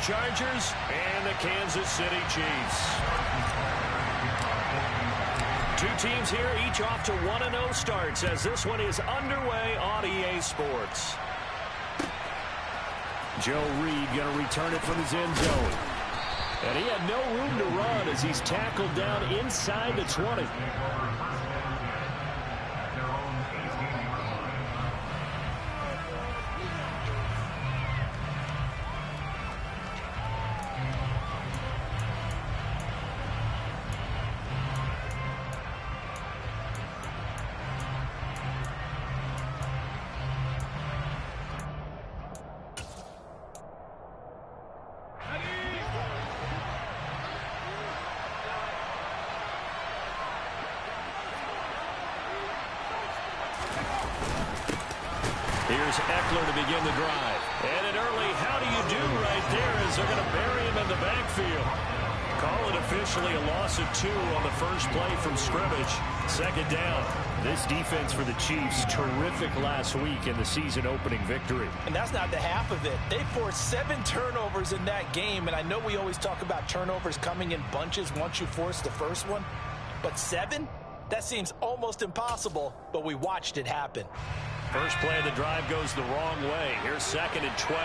Chargers and the Kansas City Chiefs. Two teams here, each off to 1-0 starts as this one is underway on EA Sports. Joe Reed going to return it from his end zone. And he had no room to run as he's tackled down inside the 20. Here's Eckler to begin the drive. And an early how do you do right there as they're going to bury him in the backfield. Call it officially a loss of 2 on the first play from scrimmage. Second down. This defense for the Chiefs, terrific last week in the season-opening victory. And that's not the half of it. They forced 7 turnovers in that game, and I know we always talk about turnovers coming in bunches once you force the first one. But 7? That seems almost impossible, but we watched it happen. First play of the drive goes the wrong way. Here's 2nd and 12.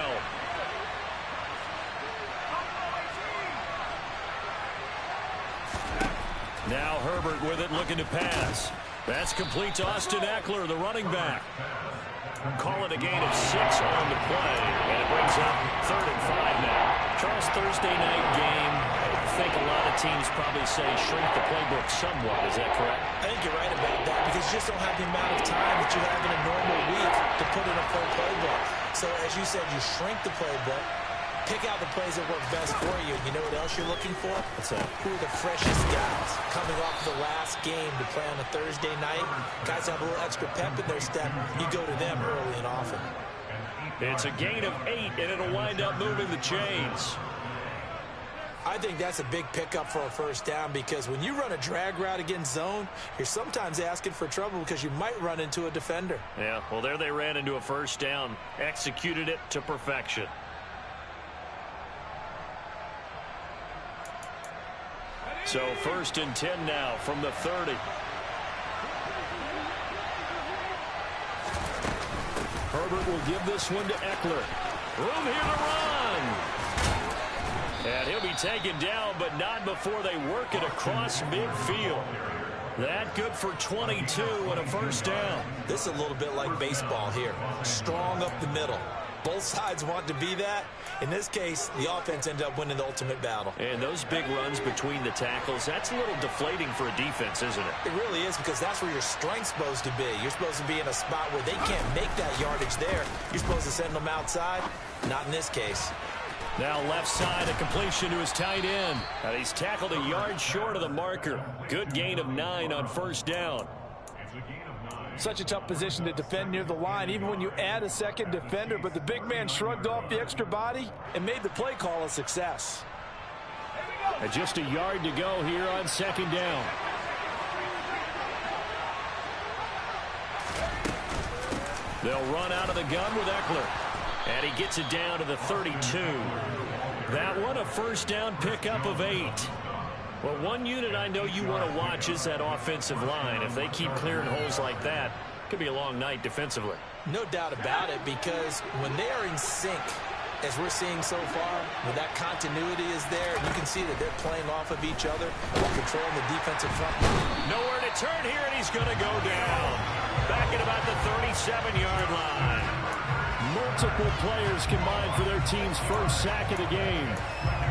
Now Herbert with it, looking to pass. That's complete to Austin Eckler, the running back. Call it a gain of 6 on the play, and it brings up 3rd and 5 now. Charles, Thursday night game, I think a lot of teams probably say shrink the playbook somewhat. Is that correct? I think you're right about that because you just don't have the amount of time that you have in a normal week to put in a full playbook. So as you said, you shrink the playbook, pick out the plays that work best for you. You know what else you're looking for? What's that? Who are the freshest guys coming off the last game to play on a Thursday night? Guys have a little extra pep in their step. You go to them early and often. It's a gain of 8, and it'll wind up moving the chains. I think that's a big pickup for a first down because when you run a drag route against zone, you're sometimes asking for trouble because you might run into a defender. Yeah, well, there they ran into a first down, executed it to perfection. So 1st and 10 now from the 30. Herbert will give this one to Eckler. Room here to run. And he'll be taken down, but not before they work it across midfield. That good for 22 and a first down. This is a little bit like baseball here. Strong up the middle. Both sides want to be that. In this case, the offense ended up winning the ultimate battle. And those big runs between the tackles, that's a little deflating for a defense, isn't it? It really is because that's where your strength's supposed to be. You're supposed to be in a spot where they can't make that yardage there. You're supposed to send them outside. Not in this case. Now left side, a completion to his tight end. And he's tackled a yard short of the marker. Good gain of 9 on first down. Such a tough position to defend near the line, even when you add a second defender. But the big man shrugged off the extra body and made the play call a success. And just a yard to go here on 2nd down. They'll run out of the gun with Eckler. And he gets it down to the 32. That one a first down pickup of 8. Well, one unit I know you want to watch is that offensive line. If they keep clearing holes like that, it could be a long night defensively. No doubt about it, because when they are in sync, as we're seeing so far, when that continuity is there, you can see that they're playing off of each other while controlling the defensive front. Nowhere to turn here, and he's going to go down. Back at about the 37-yard line. Multiple players combined for their team's first sack of the game.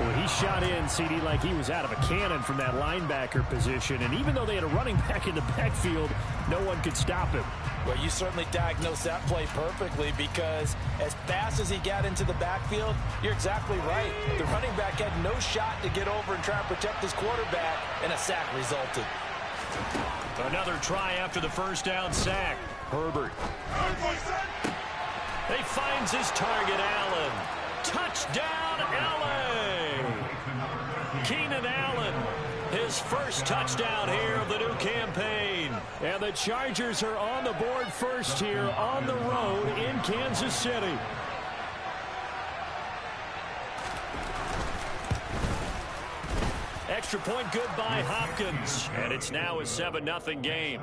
Well, he shot in, CD, like he was out of a cannon from that linebacker position. And even though they had a running back in the backfield, no one could stop him. Well, you certainly diagnosed that play perfectly because as fast as he got into the backfield, you're exactly right. The running back had no shot to get over and try and protect his quarterback, and a sack resulted. Another try after the first down sack. Herbert. He finds his target, Allen. Touchdown, Allen! Keenan Allen, his first touchdown here of the new campaign. And the Chargers are on the board first here on the road in Kansas City. Extra point good by Hopkins. And it's now a 7-0 game.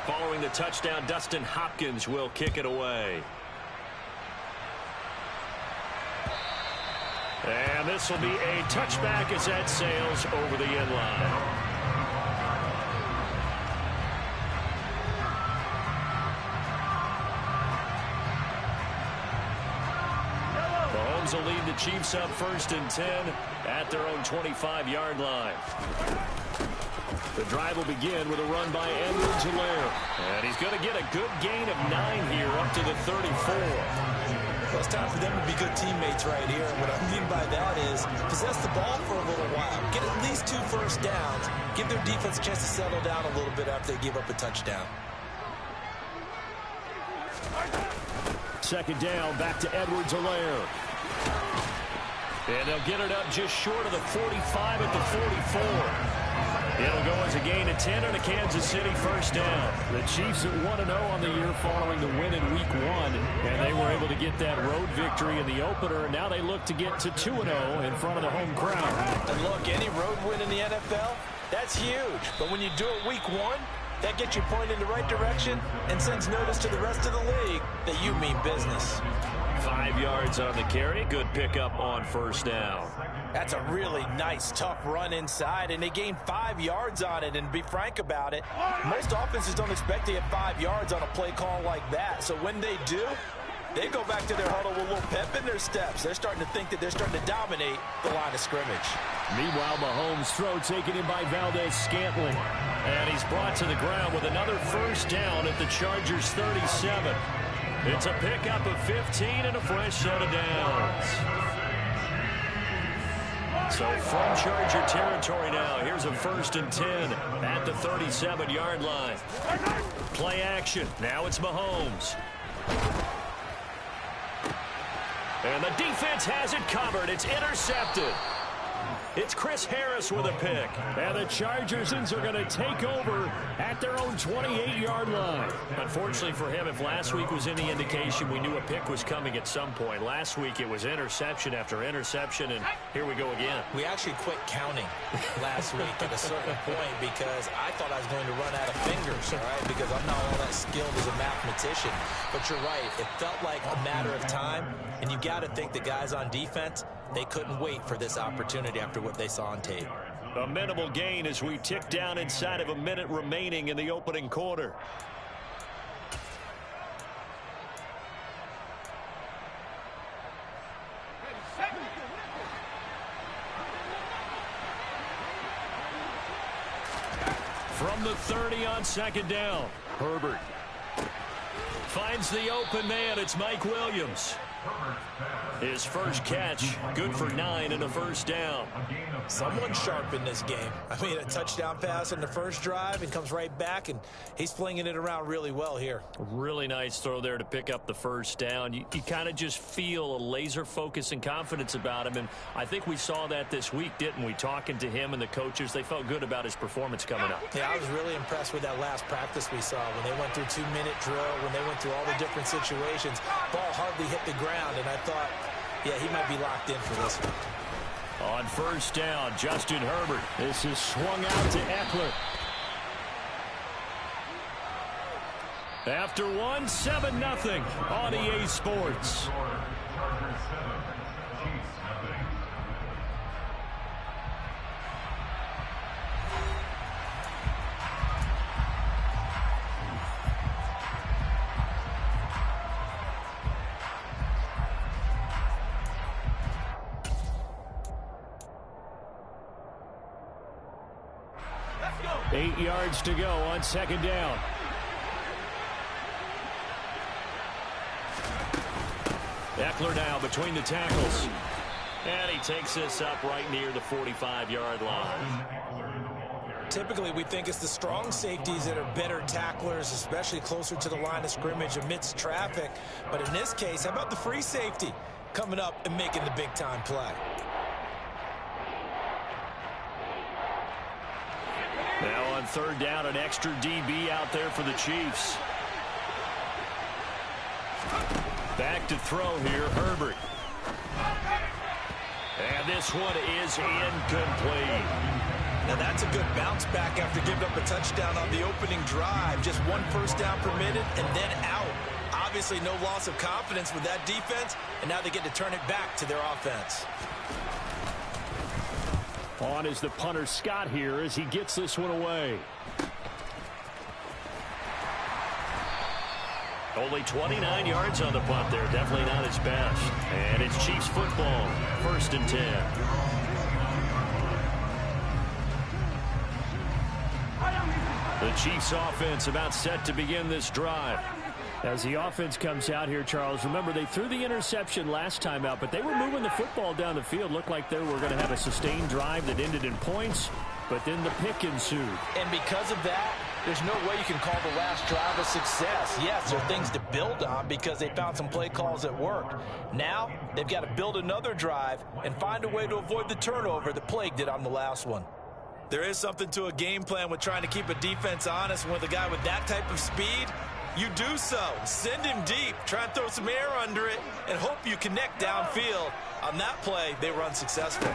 Following the touchdown, Dustin Hopkins will kick it away. And this will be a touchback as that sails over the end line. Mahomes will lead the Chiefs up 1st and 10 at their own 25-yard line. The drive will begin with a run by Edwards-Helaire. And he's going to get a good gain of 9 here up to the 34. Well, it's time for them to be good teammates right here. And what I mean by that is possess the ball for a little while. Get at least 2 first downs. Give their defense a chance to settle down a little bit after they give up a touchdown. 2nd down, back to Edwards-Helaire. And they'll get it up just short of the 45 at the 44. It'll go as a gain of 10 and a Kansas City 1st down. The Chiefs at 1-0 on the year following the win in Week 1. And they were able to get that road victory in the opener. And now they look to get to 2-0 in front of the home crowd. And look, any road win in the NFL, that's huge. But when you do it Week 1, that gets you pointed in the right direction and sends notice to the rest of the league that you mean business. 5 yards on the carry. Good pickup on 1st down. That's a really nice, tough run inside, and they gained 5 yards on it. And to be frank about it, most offenses don't expect to get 5 yards on a play call like that. So when they do, they go back to their huddle with a little pep in their steps. They're starting to think that they're starting to dominate the line of scrimmage. Meanwhile, Mahomes' throw taken in by Valdez-Scantling. And he's brought to the ground with another 1st down at the Chargers' 37. It's a pickup of 15 and a fresh set of downs. So from Charger territory now, here's a 1st and 10 at the 37-yard line. Play action. Now it's Mahomes. And the defense has it covered. It's intercepted. It's Chris Harris with a pick. And the Chargers are going to take over at their own 28-yard line. Unfortunately for him, if last week was any indication, we knew a pick was coming at some point. Last week it was interception after interception, and here we go again. We actually quit counting last week at a certain point because I thought I was going to run out of fingers, all right, because I'm not all that skilled as a mathematician. But you're right. It felt like a matter of time, and you got to think the guys on defense, they couldn't wait for this opportunity after what they saw on tape. A minimal gain as we tick down inside of a minute remaining in the opening quarter. From the 30 on 2nd down, Herbert finds the open man. It's Mike Williams. His first catch, good for 9 and a 1st down. Someone sharp in this game. I mean, a touchdown pass in the first drive and comes right back, and he's flinging it around really well here. Really nice throw there to pick up the 1st down. You kind of just feel a laser focus and confidence about him, and I think we saw that this week, didn't we? Talking to him and the coaches, they felt good about his performance coming up. Yeah, I was really impressed with that last practice we saw when they went through 2-minute drill, when they went through all the different situations. Ball hardly hit the ground, and I thought, yeah, he might be locked in for this one. On 1st down, Justin Herbert. This is swung out to Eckler. After 7-0 on EA Sports. Go. 8 yards to go on 2nd down. Eckler now between the tackles. And he takes this up right near the 45-yard line. Typically, we think it's the strong safeties that are better tacklers, especially closer to the line of scrimmage amidst traffic. But in this case, how about the free safety coming up and making the big-time play? Now on on third down, an extra DB out there for the Chiefs. Back to throw here, Herbert. And this one is incomplete. Now that's a good bounce back after giving up a touchdown on the opening drive. Just one first down permitted and then out. Obviously no loss of confidence with that defense, and now they get to turn it back to their offense. On is the punter Scott here as he gets this one away. Only 29 yards on the punt there. Definitely not his best. And it's Chiefs football. 1st and 10. The Chiefs offense about set to begin this drive. As the offense comes out here, Charles, remember they threw the interception last time out, but they were moving the football down the field. Looked like they were going to have a sustained drive that ended in points, but then the pick ensued. And because of that, there's no way you can call the last drive a success. Yes, there are things to build on because they found some play calls that worked. Now, they've got to build another drive and find a way to avoid the turnover that plagued it on the last one. There is something to a game plan with trying to keep a defense honest. And with a guy with that type of speed, you do so. Send him deep, try and throw some air under it, and hope you connect downfield. On that play, they were unsuccessful.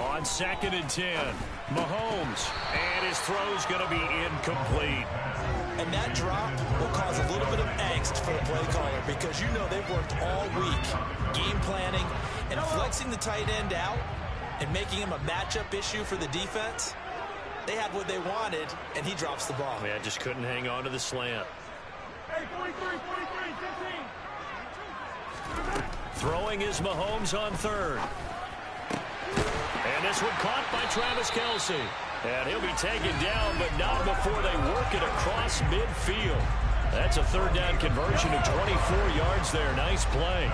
On 2nd and 10, Mahomes, and his throw's going to be incomplete. And that drop will cause a little bit of angst for the play caller because you know they've worked all week game planning and flexing the tight end out and making him a matchup issue for the defense. They had what they wanted, and he drops the ball. Man, just couldn't hang on to the slant. Hey, 43, 15. Throwing is Mahomes on 3rd. And this one caught by Travis Kelce. And he'll be taken down, but not before they work it across midfield. That's a 3rd down conversion of 24 yards there. Nice play.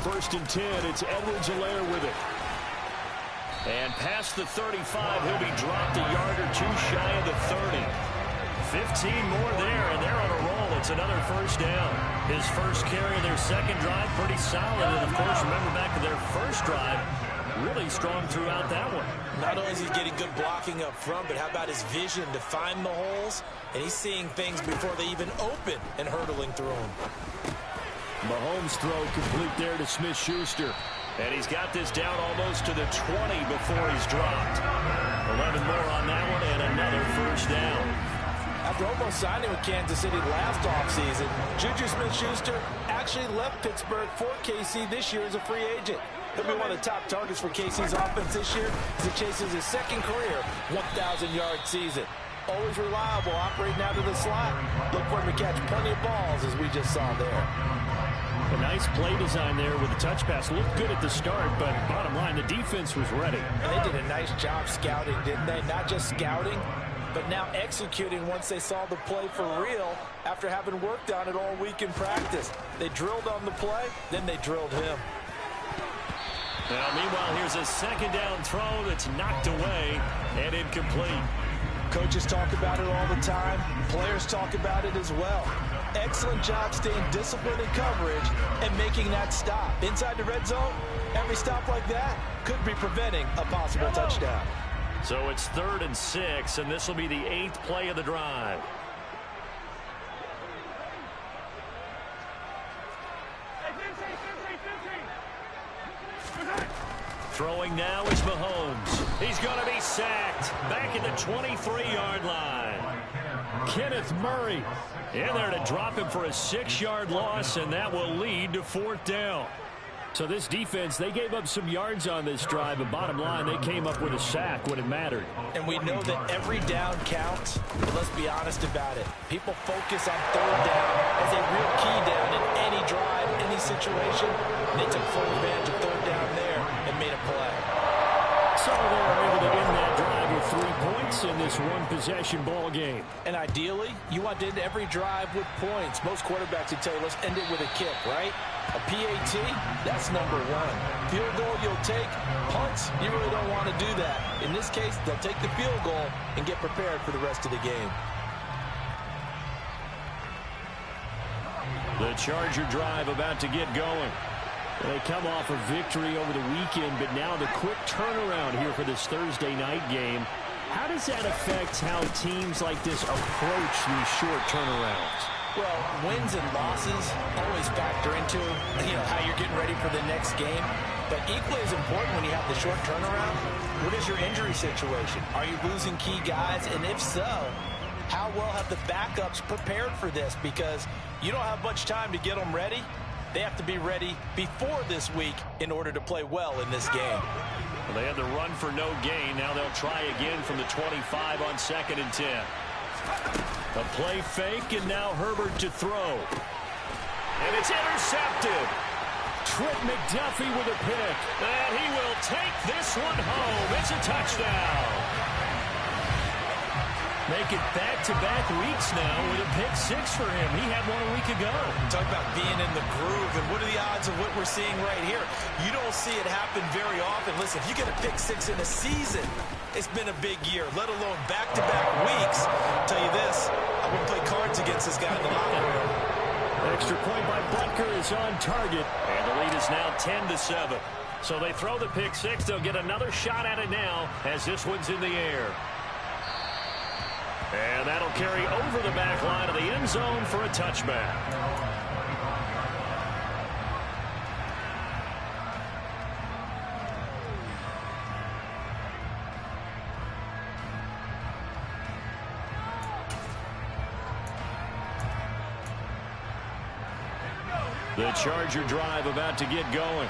1st and 10, it's Edwards-Helaire with it. And past the 35, he'll be dropped a yard or two shy of the 30. 15 more there, and they're on a roll. It's another 1st down. His first carry of their 2nd drive, pretty solid. And, of course, remember back to their 1st drive, really strong throughout that one. Not only is he getting good blocking up front, but how about his vision to find the holes? And he's seeing things before they even open and hurdling through them. Mahomes' throw complete there to Smith-Schuster. And he's got this down almost to the 20 before he's dropped. 11 more on that one and another 1st down. After almost signing with Kansas City last offseason, Juju Smith-Schuster actually left Pittsburgh for KC this year as a free agent. He'll be one of the top targets for KC's offense this year as he chases his 2nd career 1,000-yard season. Always reliable, operating out of the slot. Look for him to catch plenty of balls, as we just saw there. A nice play design there with the touch pass. Looked good at the start, but bottom line, the defense was ready. And they did a nice job scouting, didn't they? Not just scouting, but now executing once they saw the play for real after having worked on it all week in practice. They drilled on the play, then they drilled him. Now, meanwhile, here's a 2nd down throw that's knocked away and incomplete. Coaches talk about it all the time. Players talk about it as well. Excellent job staying disciplined in coverage and making that stop. Inside the red zone, every stop like that could be preventing a possible touchdown. So it's 3rd and 6, and this will be the 8th play of the drive. Throwing now is Mahomes. He's going to be sacked back at the 23-yard line. Kenneth Murray in there to drop him for a 6-yard loss, and that will lead to 4th down. So this defense, they gave up some yards on this drive, but bottom line, they came up with a sack when it mattered. And we know that every down counts, but let's be honest about it. People focus on 3rd down as a real key down in any drive, any situation. And they took full advantage of 3rd down there and made a play. So they were able to end that drive with 3 points in this one-possession ball game. And ideally, you want to end every drive with points. Most quarterbacks would tell you, let's end it with a kick, right? A PAT, that's number 1. Field goal you'll take. Punts, you really don't want to do that. In this case, they'll take the field goal and get prepared for the rest of the game. The Charger drive about to get going. They come off a victory over the weekend, but now the quick turnaround here for this Thursday night game. How does that affect how teams like this approach these short turnarounds? Well, wins and losses always factor into, how you're getting ready for the next game. But equally as important when you have the short turnaround, what is your injury situation? Are you losing key guys? And if so, how well have the backups prepared for this? Because you don't have much time to get them ready. They have to be ready before this week in order to play well in this game. Well, they had the run for no gain. Now they'll try again from the 25 on 2nd and 10. A play fake, and now Herbert to throw. And it's intercepted. Trent McDuffie with a pick. And he will take this one home. It's a touchdown. Make it back-to-back weeks now with a pick 6 for him. He had one a week ago. Talk about being in the groove, and what are the odds of what we're seeing right here? You don't see it happen very often. Listen, if you get a pick 6 in a season, it's been a big year, let alone back-to-back weeks. I'll tell you this, I wouldn't play cards against this guy in the locker room. Extra point by Butker is on target. And the lead is now 10-7. So they throw the pick 6. They'll get another shot at it now as this one's in the air. And that'll carry over the back line of the end zone for a touchback. The Charger drive about to get going.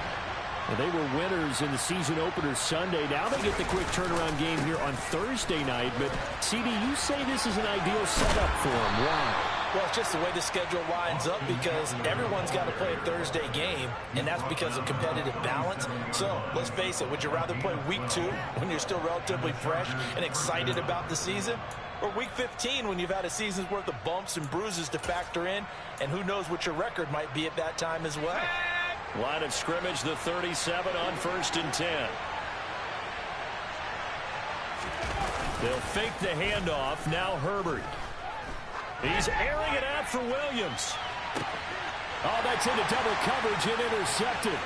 Well, they were winners in the season opener Sunday. Now they get the quick turnaround game here on Thursday night. But, CD, you say this is an ideal setup for them. Why? Well, it's just the way the schedule lines up because everyone's got to play a Thursday game, and that's because of competitive balance. So, let's face it, would you rather play week 2 when you're still relatively fresh and excited about the season? Or week 15 when you've had a season's worth of bumps and bruises to factor in, and who knows what your record might be at that time as well? Line of scrimmage, the 37 on 1st and 10. They'll fake the handoff. Now Herbert. He's airing it out for Williams. Oh, that's into double coverage and intercepted.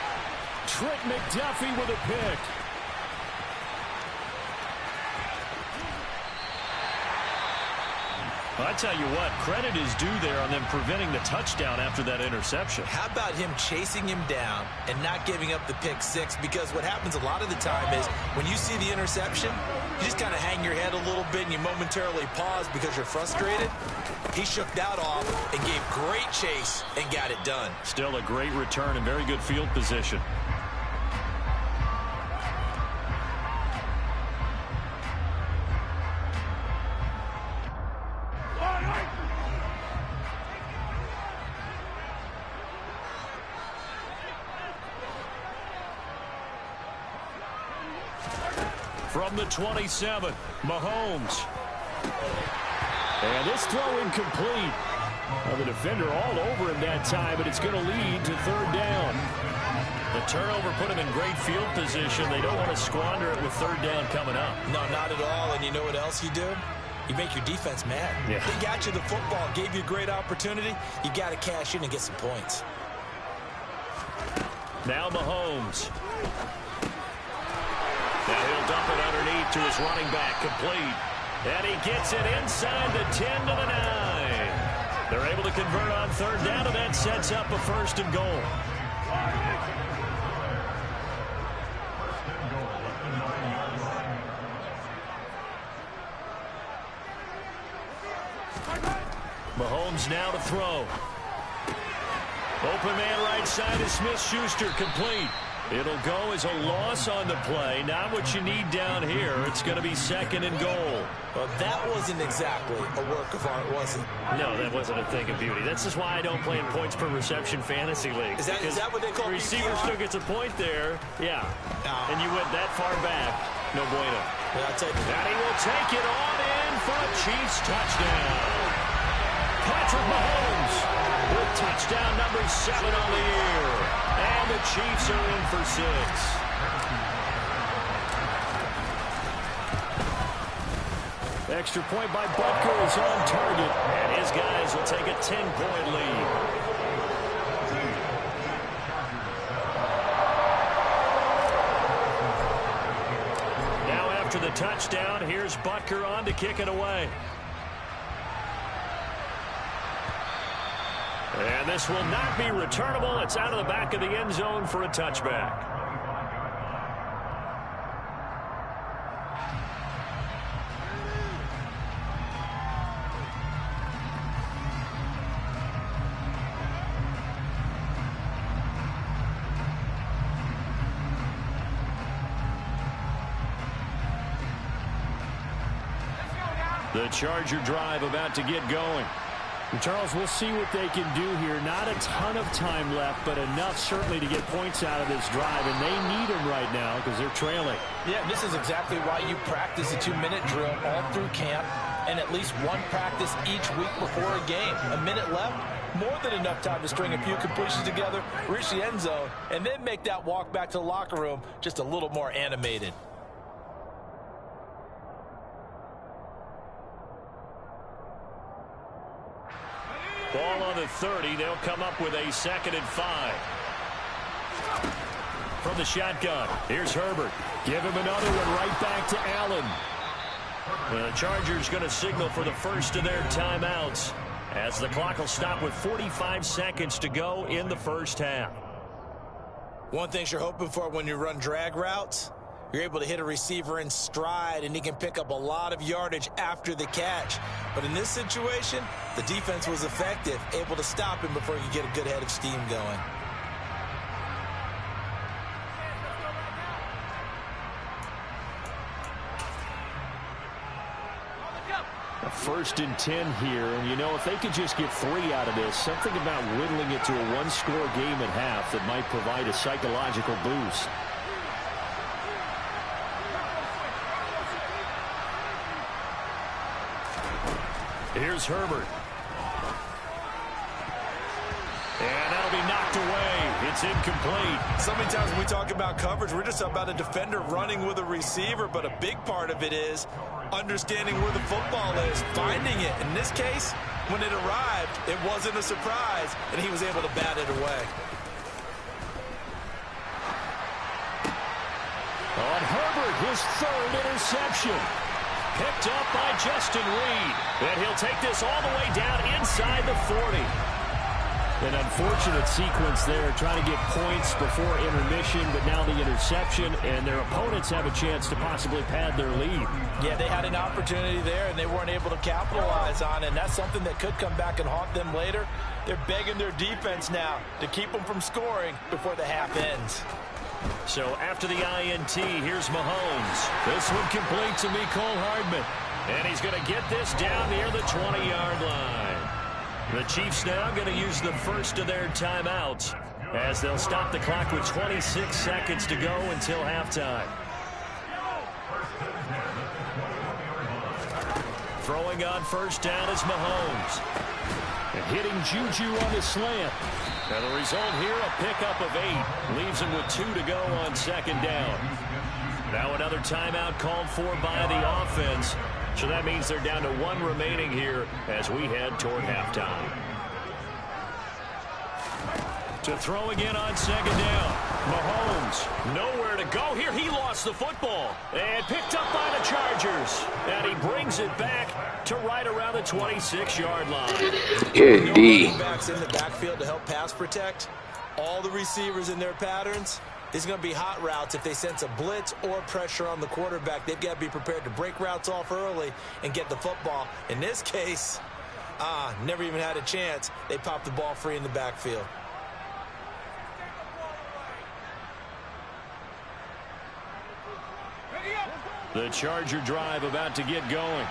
Trent McDuffie with a pick. I tell you what, credit is due there on them preventing the touchdown after that interception. How about him chasing him down and not giving up the pick 6? Because what happens a lot of the time is when you see the interception, you just kind of hang your head a little bit and you momentarily pause because you're frustrated. He shook that off and gave great chase and got it done. Still a great return and very good field position. From the 27, Mahomes. And this throw incomplete. Well, the defender all over him that time, but it's going to lead to 3rd down. The turnover put him in great field position. They don't want to squander it with 3rd down coming up. No, not at all. And you know what else you do? You make your defense mad. Yeah. They got you the football, gave you a great opportunity. You got to cash in and get some points. Now Mahomes. Now he'll dump it underneath to his running back, complete. And he gets it inside the 10 to the 9. They're able to convert on 3rd down, and that sets up a 1st and goal. Mahomes now to throw. Open man right side is Smith-Schuster, complete. It'll go as a loss on the play. Not what you need down here. It's going to be 2nd and goal. Well, that wasn't exactly a work of art, was it? No, that wasn't a thing of beauty. That's just why I don't play in points per reception fantasy leagues. Is that what they call the receiver PPR? still gets a point there. Yeah. No. And you went that far back. No bueno. Yeah, I'll take it. And he will take it on in for a Chiefs touchdown. Patrick Mahomes with touchdown number 7 on the year. And the Chiefs are in for 6. Extra point by Butker is on target. And his guys will take a 10-point lead. after the touchdown. Here's Butker on to kick it away. And this will not be returnable. It's out of the back of the end zone for a touchback. The Charger drive about to get going. And Charles, we'll see what they can do here. Not a ton of time left, but enough certainly to get points out of this drive, and they need them right now because they're trailing. Yeah, this is exactly why you practice a 2-minute drill all through camp and at least one practice each week before a game. A minute left, more than enough time to string a few completions together, reach the end zone, and then make that walk back to the locker room just a little more animated. Ball on the 30. They'll come up with a 2nd and 5. From the shotgun, here's Herbert. Give him another one right back to Allen. The Chargers going to signal for the first of their timeouts as the clock will stop with 45 seconds to go in the first half. One thing you're hoping for when you run drag routes, you're able to hit a receiver in stride, and he can pick up a lot of yardage after the catch. But in this situation, the defense was effective, able to stop him before he could get a good head of steam going. A 1st and 10 here, and you know, if they could just get 3 out of this, something about whittling it to a one-score game at half that might provide a psychological boost. Here's Herbert. And that'll be knocked away. It's incomplete. So many times when we talk about coverage, we're just about a defender running with a receiver, but a big part of it is understanding where the football is, finding it. In this case, when it arrived, it wasn't a surprise, and he was able to bat it away. On Herbert, his 3rd interception. Picked up by Justin Reed. And he'll take this all the way down inside the 40. An unfortunate sequence there, trying to get points before intermission, but now the interception, and their opponents have a chance to possibly pad their lead. Yeah, they had an opportunity there, and they weren't able to capitalize on it, and that's something that could come back and haunt them later. They're begging their defense now to keep them from scoring before the half ends. So after the INT, here's Mahomes. This one complete to Mecole Hardman. And he's going to get this down near the 20-yard line. The Chiefs now going to use the first of their timeouts as they'll stop the clock with 26 seconds to go until halftime. Throwing on first down is Mahomes. And hitting Juju on the slant. And the result here, a pickup of 8. Leaves him with 2 to go on 2nd down. Now another timeout called for by the offense. So that means they're down to 1 remaining here as we head toward halftime. To throw again on 2nd down. Mahomes, nowhere to go here. He lost the football and picked up by the Chargers. And he brings it back to right around the 26-yard line. Good D. Backs in the backfield to help pass protect. All the receivers in their patterns. These are going to be hot routes if they sense a blitz or pressure on the quarterback. They've got to be prepared to break routes off early and get the football. In this case, never even had a chance. They popped the ball free in the backfield. The Charger drive about to get going.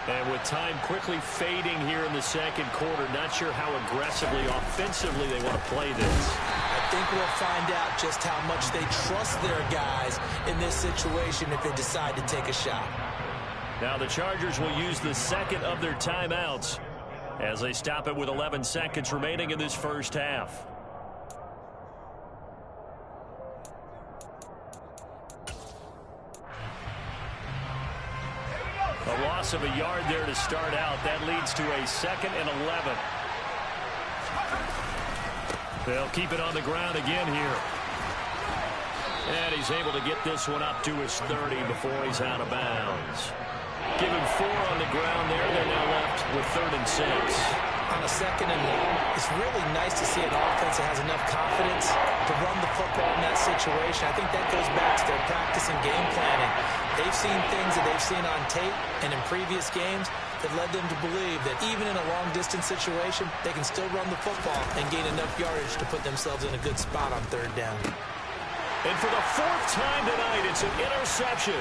And with time quickly fading here in the 2nd quarter, not sure how aggressively, offensively they want to play this. I think we'll find out just how much they trust their guys in this situation if they decide to take a shot. Now the Chargers will use the 2nd of their timeouts as they stop it with 11 seconds remaining in this first half. A loss of a yard there to start out. That leads to a 2nd and 11. They'll keep it on the ground again here. And he's able to get this one up to his 30 before he's out of bounds. Give him 4 on the ground there. They're now left with 3rd and 6. On a 2nd and long, it's really nice to see an offense that has enough confidence to run the football in that situation. I think that goes back to their practice and game planning. They've seen things that they've seen on tape and in previous games that led them to believe that even in a long-distance situation, they can still run the football and gain enough yardage to put themselves in a good spot on 3rd down. And for the 4th time tonight, it's an interception.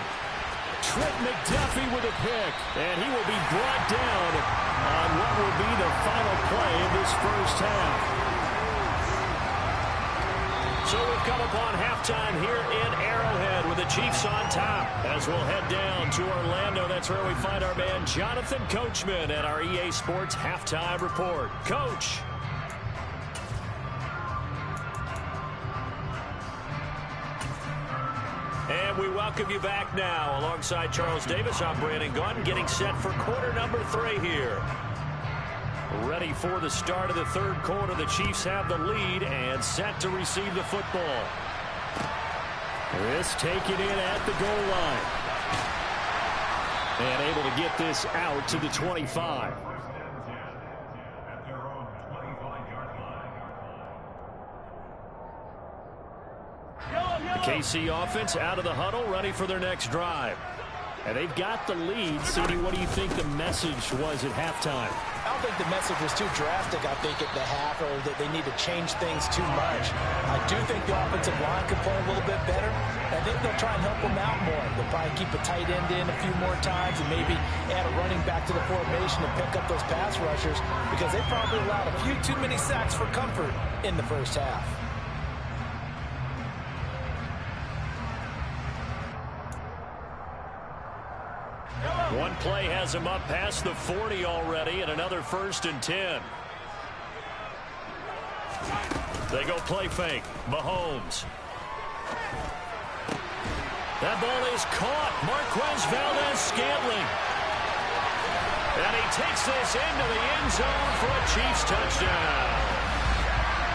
Trent McDuffie with a pick, and he will be brought down on what will be the final play of this first half. So we've come upon halftime here in Arrowhead with the Chiefs on top. As we'll head down to Orlando, that's where we find our man Jonathan Coachman at our EA Sports Halftime Report. Coach. And we welcome you back now. Alongside Charles Davis, I'm Brandon Gaudin, getting set for quarter number 3 here. Ready for the start of the 3rd quarter. The Chiefs have the lead and set to receive the football. This taken in at the goal line. And able to get this out to the 25. The KC offense out of the huddle, ready for their next drive. And they've got the lead. CD, what do you think the message was at halftime? I don't think the message was too drastic, I think, at the half, or that they need to change things too much. I do think the offensive line could play a little bit better. I think they'll try and help them out more. They'll probably keep a tight end in a few more times and maybe add a running back to the formation to pick up those pass rushers, because they probably allowed a few too many sacks for comfort in the first half. One play has him up past the 40 already, and another 1st and 10. They go play fake. Mahomes. That ball is caught. Marquez Valdez-Scantling. And he takes this into the end zone for a Chiefs touchdown.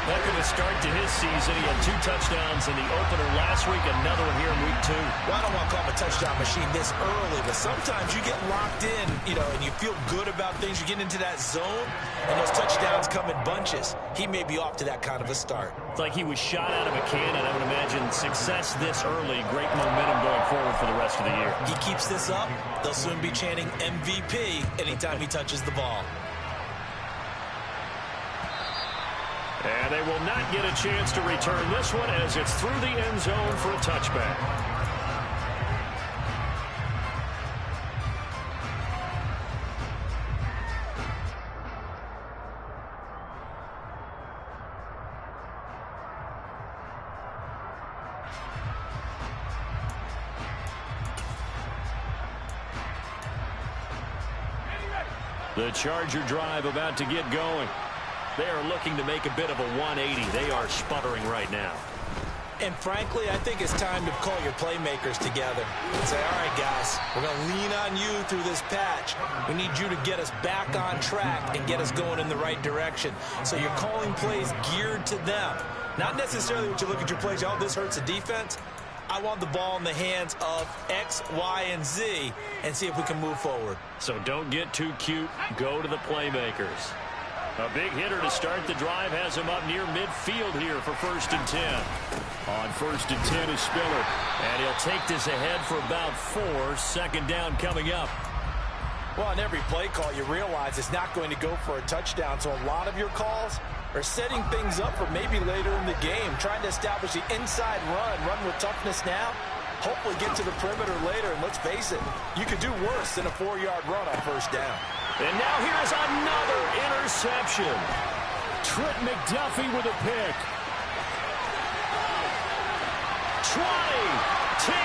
That could have started to his season. He had 2 touchdowns in the opener last week, another one here in week 2. Well, I don't want to call him a touchdown machine this early, but sometimes you get locked in, and you feel good about things. You get into that zone, and those touchdowns come in bunches. He may be off to that kind of a start. It's like he was shot out of a cannon. I would imagine success this early, great momentum going forward for the rest of the year. He keeps this up, they'll soon be chanting MVP anytime he touches the ball. And they will not get a chance to return this one as it's through the end zone for a touchback. The Charger drive about to get going. They are looking to make a bit of a 180. They are sputtering right now. And frankly, I think it's time to call your playmakers together and say, all right, guys, we're going to lean on you through this patch. We need you to get us back on track and get us going in the right direction. So you're calling plays geared to them. Not necessarily what you look at your plays, oh, this hurts the defense. I want the ball in the hands of X, Y, and Z and see if we can move forward. So don't get too cute. Go to the playmakers. A big hitter to start the drive has him up near midfield here for 1st and 10. On 1st and 10 is Spiller. And he'll take this ahead for about 4. 2nd down coming up. Well, on every play call, you realize it's not going to go for a touchdown. So a lot of your calls are setting things up for maybe later in the game, trying to establish the inside run with toughness now, hopefully get to the perimeter later. And let's face it, you could do worse than a 4-yard run on 1st down. And now here's another interception. Trent McDuffie with a pick. 20, 10,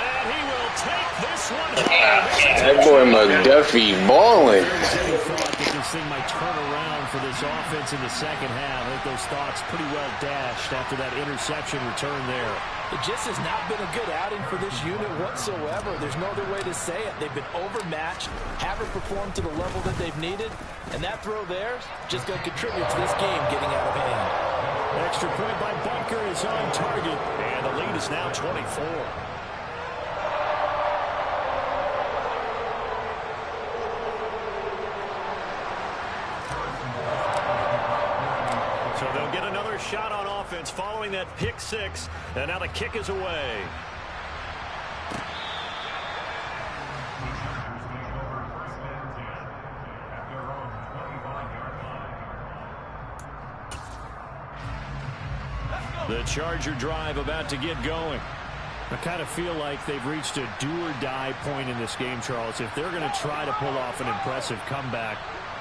and he will take this one home. That boy McDuffie balling. Thought that this thing might turn around for this offense in the 2nd half. I think those thoughts pretty well dashed after that interception return there. It just has not been a good outing for this unit whatsoever. There's no other way to say it. They've been overmatched, haven't performed to the level that they've needed, and that throw there is just going to contribute to this game getting out of hand. Extra point by Bunker is on target. And the lead is now 24. So they'll get another shot on offense following that pick six. And now the kick is away. The Charger drive about to get going. I kind of feel like they've reached a do-or-die point in this game, Charles. If they're going to try to pull off an impressive comeback,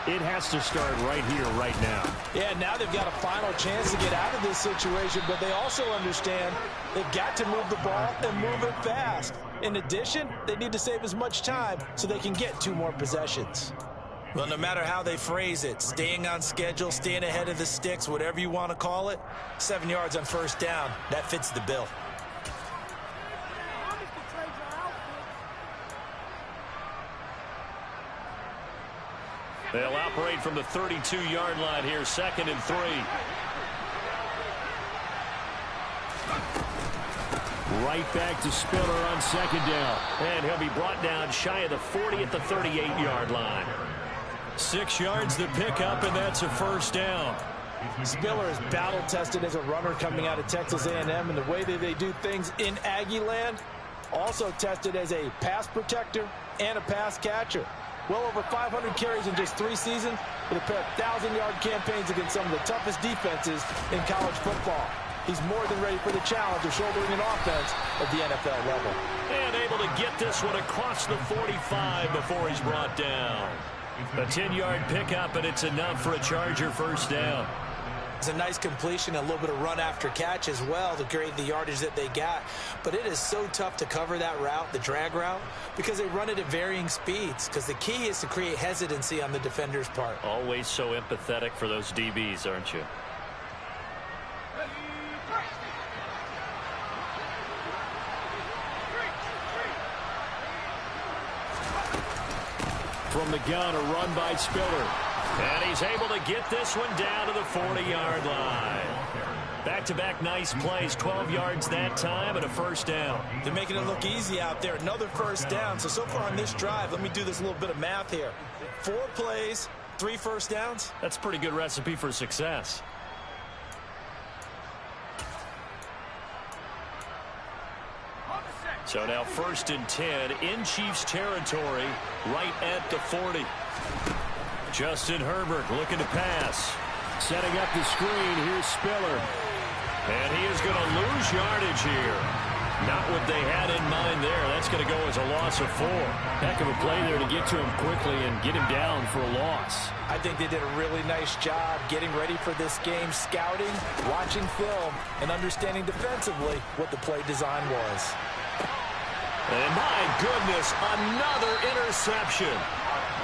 it has to start right here, right now. Yeah, now they've got a final chance to get out of this situation, but they also understand they've got to move the ball and move it fast. In addition, they need to save as much time so they can get 2 more possessions. Well, no matter how they phrase it, staying on schedule, staying ahead of the sticks, whatever you want to call it, 7 yards on first down, that fits the bill. They'll operate from the 32-yard line here, 2nd and 3. Right back to Spiller on 2nd down. And he'll be brought down shy of the 40 at the 38-yard line. 6 yards to pick up, and that's a first down. Spiller is battle-tested as a runner coming out of Texas A&M, and the way that they do things in Aggie land, also tested as a pass protector and a pass catcher. Well over 500 carries in just 3 seasons with a pair of 1,000-yard campaigns against some of the toughest defenses in college football. He's more than ready for the challenge of shouldering an offense at the NFL level. And able to get this one across the 45 before he's brought down. A 10-yard pickup, and it's enough for a Charger first down. It's a nice completion, a little bit of run after catch as well to create the yardage that they got. But it is so tough to cover that route, the drag route, because they run it at varying speeds. Because the key is to create hesitancy on the defender's part. Always so empathetic for those DBs, aren't you? From the gun, a run by Spiller. And he's able to get this one down to the 40-yard line. Back-to-back nice plays, 12 yards that time and a first down. They're making it look easy out there. Another first down. So far on this drive, let me do this little bit of math here. 4 plays, 3 first downs. That's a pretty good recipe for success. So now 1st and 10 in Chiefs territory, right at the 40. Justin Herbert looking to pass. Setting up the screen, here's Spiller. And he is going to lose yardage here. Not what they had in mind there. That's going to go as a loss of 4. Heck of a play there to get to him quickly and get him down for a loss. I think they did a really nice job getting ready for this game, scouting, watching film, and understanding defensively what the play design was. And my goodness, another interception.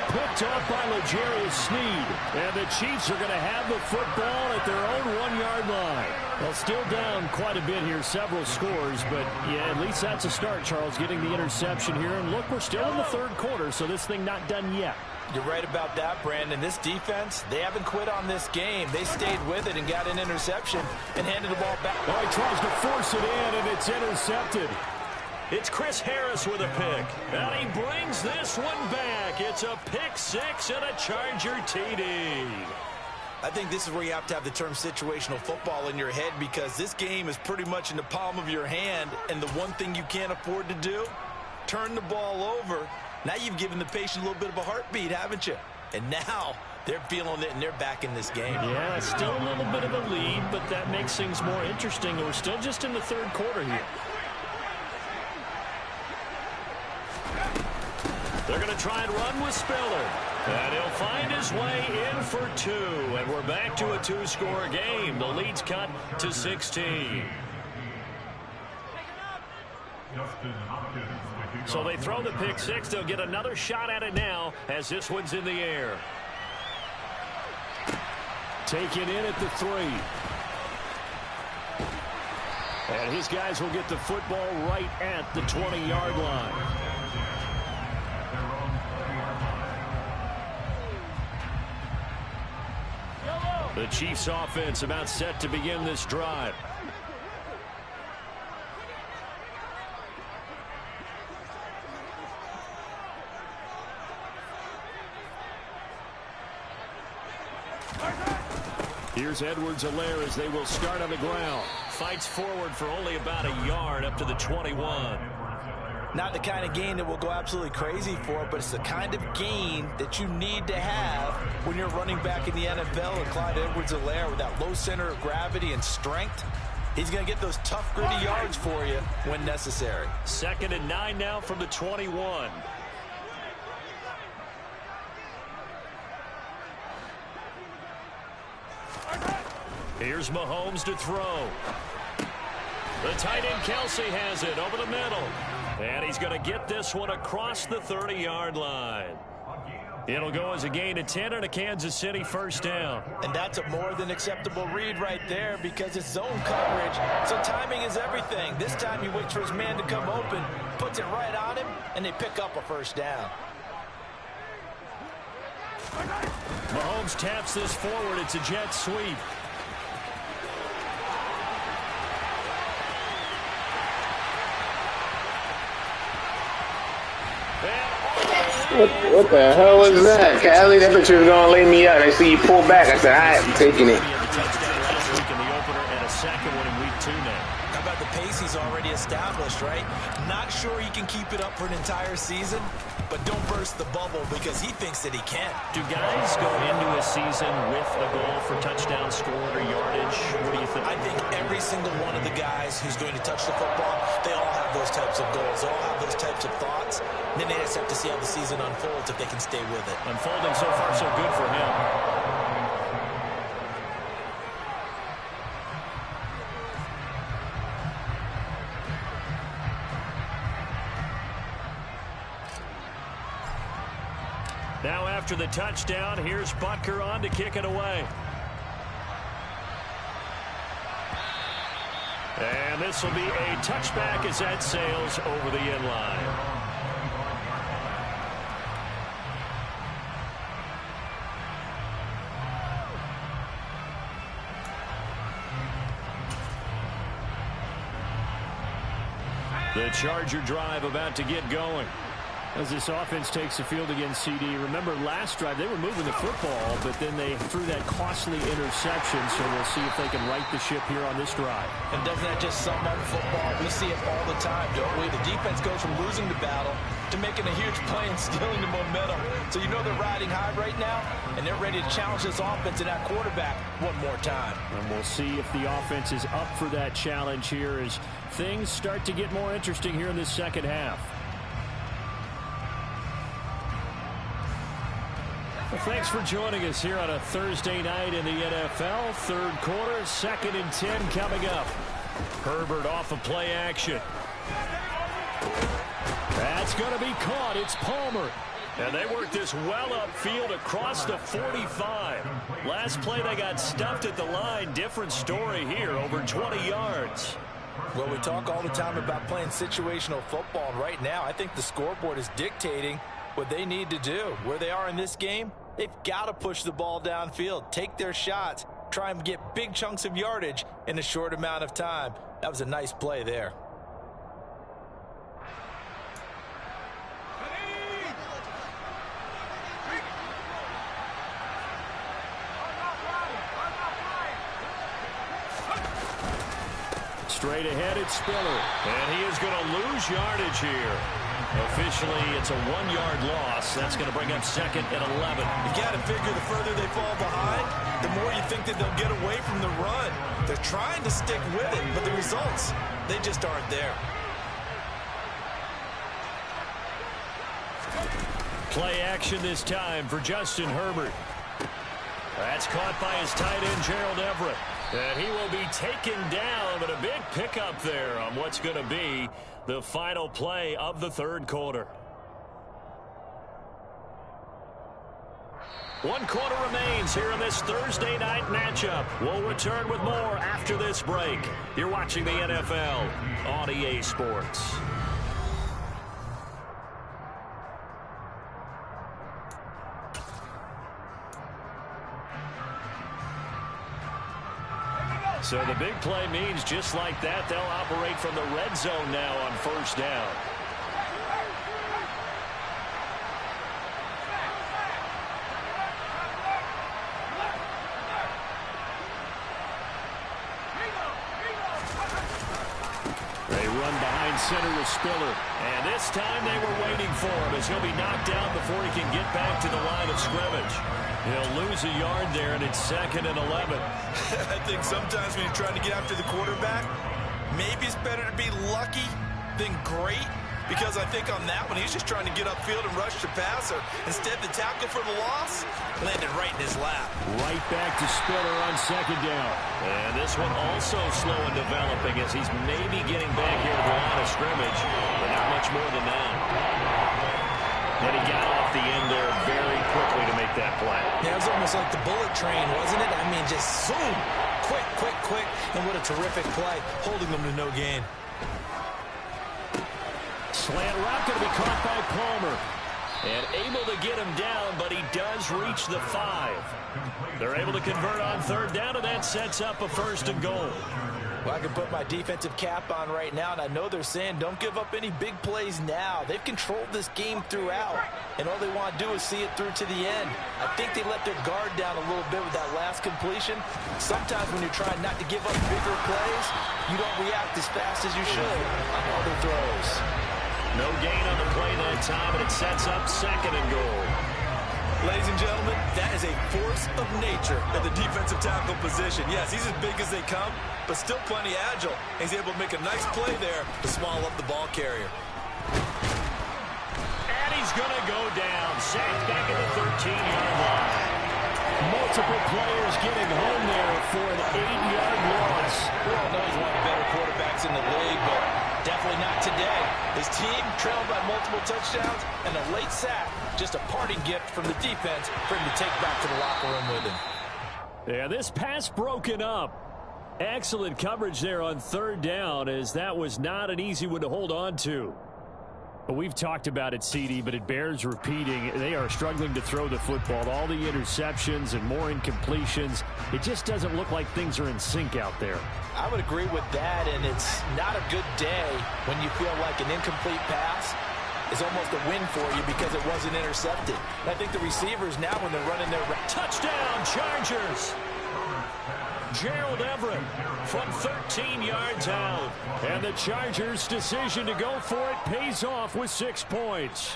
Picked off by L'Jarius Sneed. And the Chiefs are going to have the football at their own 1-yard line. Well, still down quite a bit here, several scores, but yeah, at least that's a start, Charles, getting the interception here. And look, we're still in the 3rd quarter, so this thing not done yet. You're right about that, Brandon. This defense, they haven't quit on this game. They stayed with it and got an interception and handed the ball back. Oh, he tries to force it in, and it's intercepted. It's Chris Harris with a pick. And he brings this one back. It's a pick 6 and a Charger TD. I think this is where you have to have the term situational football in your head, because this game is pretty much in the palm of your hand, and the one thing you can't afford to do, turn the ball over. Now you've given the patient a little bit of a heartbeat, haven't you? And now they're feeling it, and they're back in this game. Yeah, still a little bit of a lead, but that makes things more interesting. We're still just in the 3rd quarter here. They're going to try and run with Spiller. And he'll find his way in for 2. And we're back to a 2-score game. The lead's cut to 16. So they throw the pick 6. They'll get another shot at it now as this one's in the air. Taken in at the 3. And his guys will get the football right at the 20-yard line. The Chiefs offense about set to begin this drive. Here's Edwards-Helaire as they will start on the ground. Fights forward for only about a yard up to the 21. Not the kind of gain that will go absolutely crazy for, but it's the kind of gain that you need to have when you're running back in the NFL. And Clyde Edwards-Helaire, with that low center of gravity and strength, he's going to get those tough, gritty yards for you when necessary. 2nd and 9 now from the 21. Here's Mahomes to throw. The tight end Kelsey has it over the middle. And he's going to get this one across the 30-yard line. It'll go as a gain of 10 and a Kansas City first down. And that's a more than acceptable read right there because it's zone coverage. So timing is everything. This time he waits for his man to come open, puts it right on him, and they pick up a first down. Mahomes taps this forward. It's a jet sweep. What the hell was that, Callie? That bitch was gonna lay me out. I see you pull back. I said, alright, I'm taking it. Last week in the opener and a second one in week 2 now. How about the pace he's already established, right? Not sure he can keep it up for an entire season, but don't burst the bubble because he thinks that he can. Do guys go into a season with a goal for touchdown scored or yardage? What do you think? I think every single one of the guys who's going to touch the football, they all have those types of goals. They all have those types of thoughts. Then they just have to see how the season unfolds if they can stay with it. Unfolding so far so good for him. Now after the touchdown, here's Butker on to kick it away. And this will be a touchback as that sails over the end line. The Charger drive about to get going. As this offense takes the field against CD, remember last drive they were moving the football, but then they threw that costly interception, so we'll see if they can right the ship here on this drive. And doesn't that just sum up football? We see it all the time, don't we? The defense goes from losing the battle to making a huge play and stealing the momentum. So you know they're riding high right now, and they're ready to challenge this offense and that quarterback one more time. And we'll see if the offense is up for that challenge here as things start to get more interesting here in this second half. Well, thanks for joining us here on a Thursday night in the NFL. Third quarter, 2nd and 10 coming up. Herbert off of play action. That's going to be caught. It's Palmer. And they worked this well upfield across the 45. Last play they got stuffed at the line. Different story here, over 20 yards. Well, we talk all the time about playing situational football, and right now I think the scoreboard is dictating what they need to do. Where they are in this game, they've got to push the ball downfield, take their shots, try and get big chunks of yardage in a short amount of time. That was a nice play there. Straight ahead, it's Spiller. And he is going to lose yardage here. Officially, it's a 1-yard loss. That's going to bring up 2nd and 11. You got to figure the further they fall behind, the more you think that they'll get away from the run. They're trying to stick with it, but the results, they just aren't there. Play action this time for Justin Herbert. That's caught by his tight end, Gerald Everett. And he will be taken down, but a big pickup there on what's going to be the final play of the third quarter. 1 quarter remains here in this Thursday night matchup. We'll return with more after this break. You're watching the NFL on EA Sports. So the big play means just like that, they'll operate from the red zone now on first down. They run behind center with Spiller. And this time they were waiting for him as he'll be knocked down before he can get back to the line of scrimmage. He'll lose a yard there, and it's 2nd and 11. I think sometimes when you're trying to get after the quarterback, maybe it's better to be lucky than great. Because I think on that one, he's just trying to get upfield and rush the passer. Instead, the tackle for the loss landed right in his lap. Right back to Spiller on 2nd down. And this one also slow in developing as he's maybe getting back here to the line of scrimmage, but not much more than that. And he got off the end there very quickly to make that play. Yeah, it was almost like the bullet train, wasn't it? I mean, just zoom. Quick, quick, quick. And what a terrific play, holding them to no gain. Slant route going to be caught by Palmer. And able to get him down, but he does reach the 5. They're able to convert on 3rd down, and that sets up a 1st and goal. Well, I can put my defensive cap on right now, and I know they're saying don't give up any big plays now. They've controlled this game throughout, and all they want to do is see it through to the end. I think they let their guard down a little bit with that last completion. Sometimes when you're trying not to give up bigger plays, you don't react as fast as you should on other throws. No gain on the play that time, and it sets up 2nd and goal. Ladies and gentlemen, that is a force of nature at the defensive tackle position. Yes, he's as big as they come, but still plenty agile. He's able to make a nice play there to swallow up the ball carrier. And he's going to go down. Sacked back at the 13-yard line. Multiple players getting home there for an 8-yard loss. We all know he's one of the better quarterbacks in the league, but definitely not today. His team trailed by multiple touchdowns and a late sack. Just a parting gift from the defense for him to take back to the locker room with him. Yeah, this pass broken up. Excellent coverage there on 3rd down, as that was not an easy one to hold on to. But we've talked about it, CD, but it bears repeating. They are struggling to throw the football. All the interceptions and more incompletions. It just doesn't look like things are in sync out there. I would agree with that, and it's not a good day when you feel like an incomplete pass is almost a win for you because it wasn't intercepted. And I think the receivers now, when they're running their touchdown Chargers. Gerald Everett from 13 yards out. And the Chargers' decision to go for it pays off with 6 points.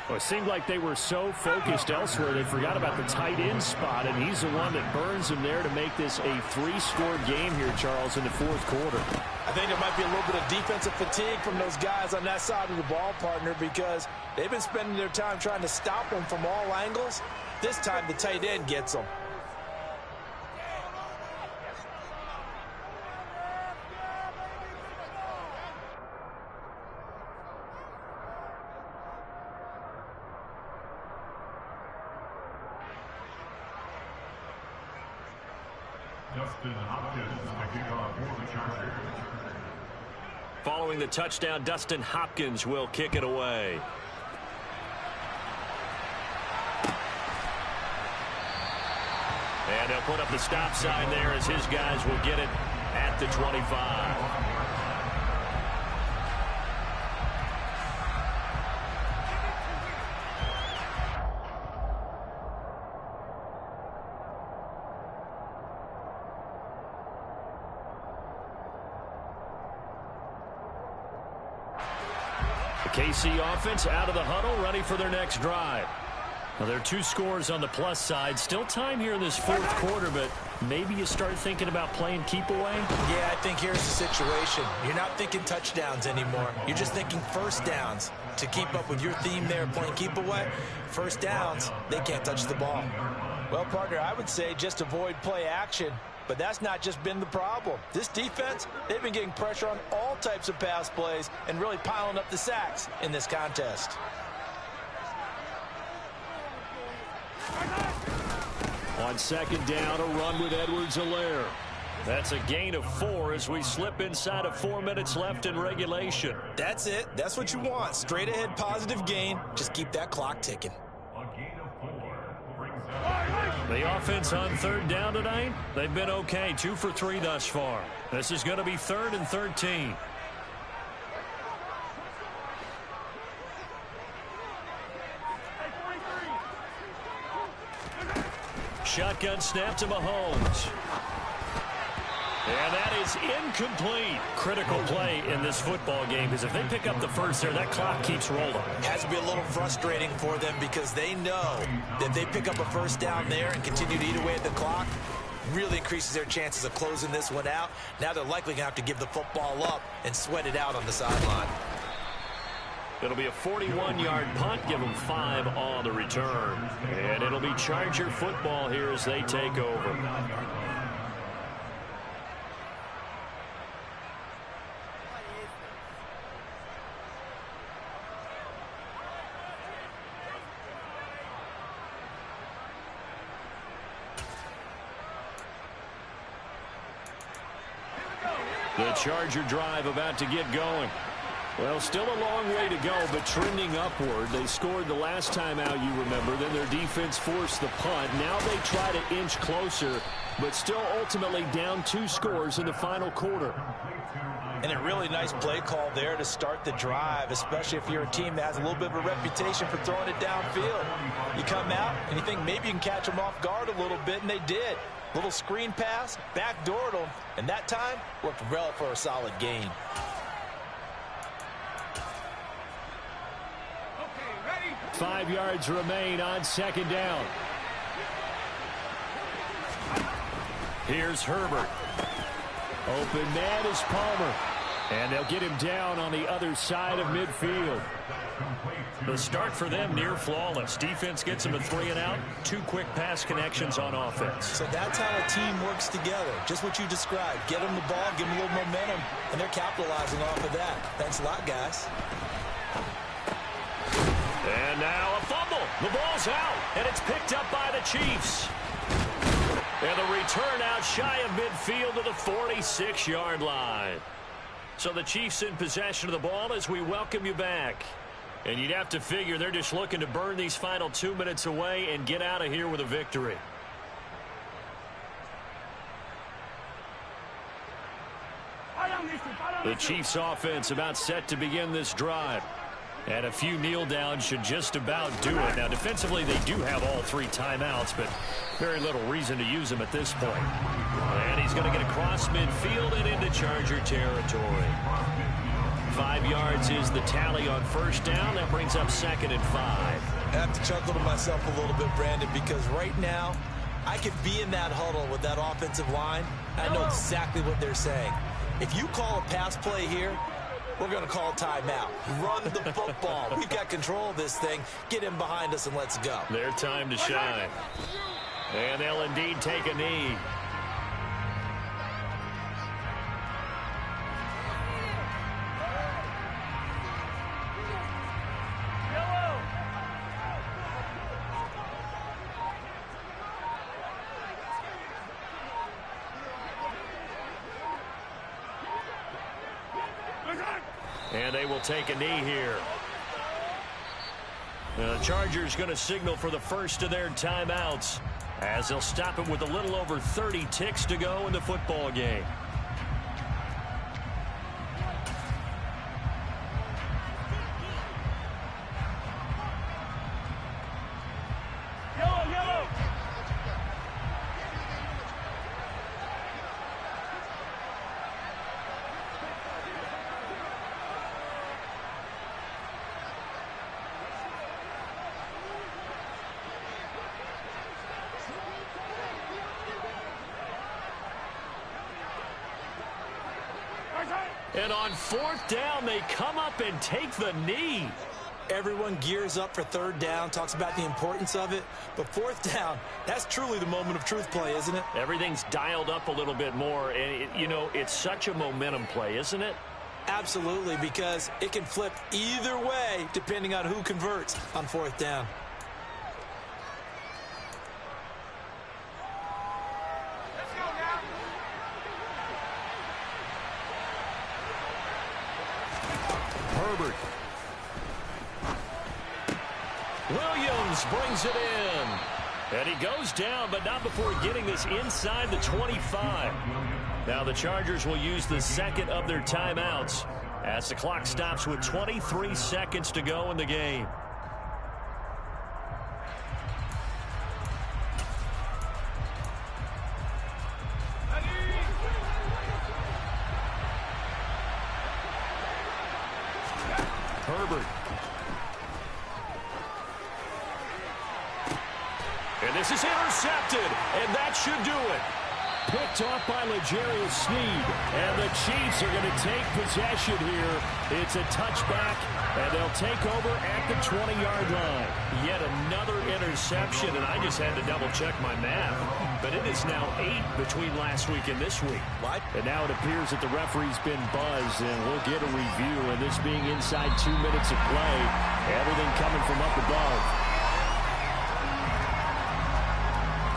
Well, it seemed like they were so focused elsewhere they forgot about the tight end spot, and he's the one that burns them there to make this a 3-score game here, Charles, in the 4th quarter. I think there might be a little bit of defensive fatigue from those guys on that side of the ball, partner, because they've been spending their time trying to stop them from all angles. This time the tight end gets them. Following the touchdown, Dustin Hopkins will kick it away. And they'll put up the stop sign there as his guys will get it at the 25. KC offense out of the huddle, ready for their next drive. Now, there are 2 scores on the plus side. Still time here in this 4th quarter, but maybe you start thinking about playing keep away? Yeah, I think here's the situation. You're not thinking touchdowns anymore. You're just thinking first downs. To keep up with your theme there, playing keep away, first downs, they can't touch the ball. Well, partner, I would say just avoid play action. But that's not just been the problem. This defense, they've been getting pressure on all types of pass plays and really piling up the sacks in this contest. On 2nd down, a run with Edwards-Helaire. That's a gain of 4 as we slip inside of 4 minutes left in regulation. That's it. That's what you want. Straight ahead positive gain. Just keep that clock ticking. The offense on third down tonight, they've been okay. 2 for 3 thus far. This is going to be 3rd and 13. Shotgun snap to Mahomes. And that is incomplete. Critical play in this football game, because if they pick up the first there, that clock keeps rolling. It has to be a little frustrating for them because they know that they pick up a first down there and continue to eat away at the clock, really increases their chances of closing this one out. Now they're likely going to have to give the football up and sweat it out on the sideline. It'll be a 41-yard punt. Give them 5 on the return. And it'll be Charger football here as they take over. The Charger drive about to get going. Well, still a long way to go, but trending upward. They scored the last time out, you remember. Then their defense forced the punt. Now they try to inch closer, but still ultimately down 2 scores in the final quarter. And a really nice play call there to start the drive, especially if you're a team that has a little bit of a reputation for throwing it downfield. You come out and you think maybe you can catch them off guard a little bit, and they did. Little screen pass, backdoored them, and that time worked well for a solid gain. 5 yards remain on second down. Here's Herbert. Open man is Palmer. And they'll get him down on the other side of midfield. The start for them near flawless. Defense gets them a 3 and out. 2 quick pass connections on offense. So that's how a team works together. Just what you described. Get them the ball, give them a little momentum, and they're capitalizing off of that. Thanks a lot, guys. And now a fumble. The ball's out, and it's picked up by the Chiefs. And the return out shy of midfield to the 46-yard line. So the Chiefs in possession of the ball as we welcome you back. And you'd have to figure they're just looking to burn these final 2 minutes away and get out of here with a victory. The Chiefs offense about set to begin this drive. And a few kneel downs should just about do it. Now, defensively, they do have all 3 timeouts, but very little reason to use them at this point. And he's going to get across midfield and into Charger territory. 5 yards is the tally on first down. That brings up 2nd and 5. I have to chuckle to myself a little bit, Brandon, because right now I could be in that huddle with that offensive line. I know exactly what they're saying. If you call a pass play here, we're going to call timeout. Run the football. We've got control of this thing. Get him behind us and let's go. Their time to shine. And they'll indeed take a knee. And they will take a knee here. The Chargers going to signal for the first of their timeouts as they'll stop it with a little over 30 ticks to go in the football game. And on 4th down, they come up and take the knee. Everyone gears up for 3rd down, talks about the importance of it. But 4th down, that's truly the moment of truth play, isn't it? Everything's dialed up a little bit more. And, you know, it's such a momentum play, isn't it? Absolutely, because it can flip either way depending on who converts on 4th down. Herbert. Williams brings it in. And he goes down, but not before getting this inside the 25. Now the Chargers will use the second of their timeouts as the clock stops with 23 seconds to go in the game. Herbert. And this is intercepted, and that should do it. Picked off by L'Jarius Sneed, and the Chiefs are going to take possession here. It's a touchback, and they'll take over at the 20-yard line. Yet another interception, and I just had to double-check my math. But it is now 8 between last week and this week. What? And now it appears that the referee's been buzzed, and we'll get a review. And this being inside 2 minutes of play, everything coming from up above.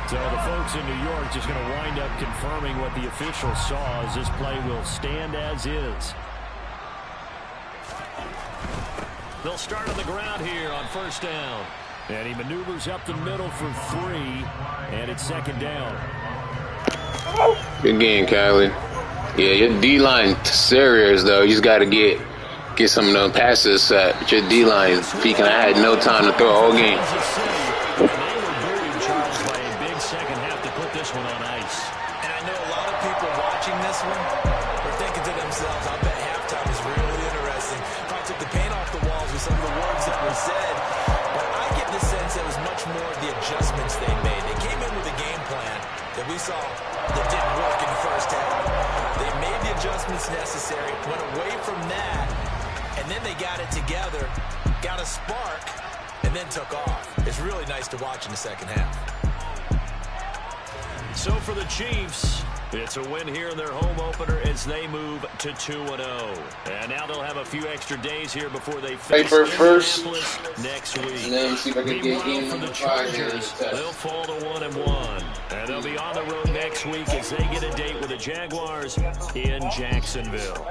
So the folks in New York just going to wind up confirming what the official saw, as this play will stand as is. They'll start on the ground here on first down. And he maneuvers up the middle for 3, and it's second down. Good game, Kylie. Yeah, your D-line serious, though. You just got to get some of those passes set. But your D-line is peaking. I had no time to throw a whole game. Second half to put this one on ice. And I know a lot of people watching this one are thinking to themselves, I bet halftime is really interesting. Probably took the paint off the walls with some of the words that were said. But I get the sense that it was much more of the adjustments they made. They came in with a game plan that we saw that didn't work in the first half. They made the adjustments necessary, went away from that, and then they got it together, got a spark, and then took off. It's really nice to watch in the second half. So for the Chiefs, it's a win here in their home opener as they move to 2-0. And now they'll have a few extra days here before they face Indianapolis next week. And then see if I can get Meanwhile, for the Chargers, they'll fall to 1-1. And they'll be on the road next week as they get a date with the Jaguars in Jacksonville.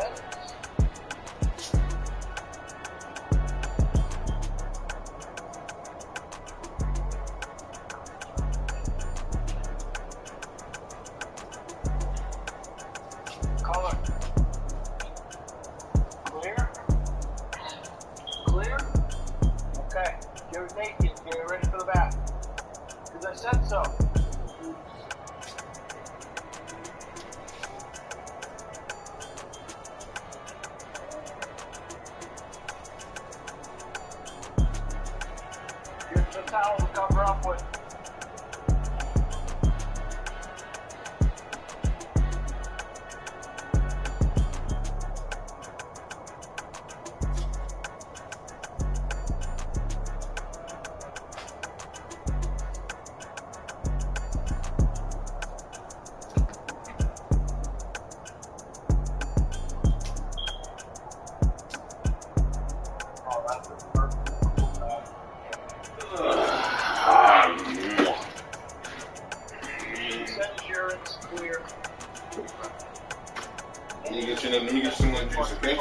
Let me get some more juice, okay?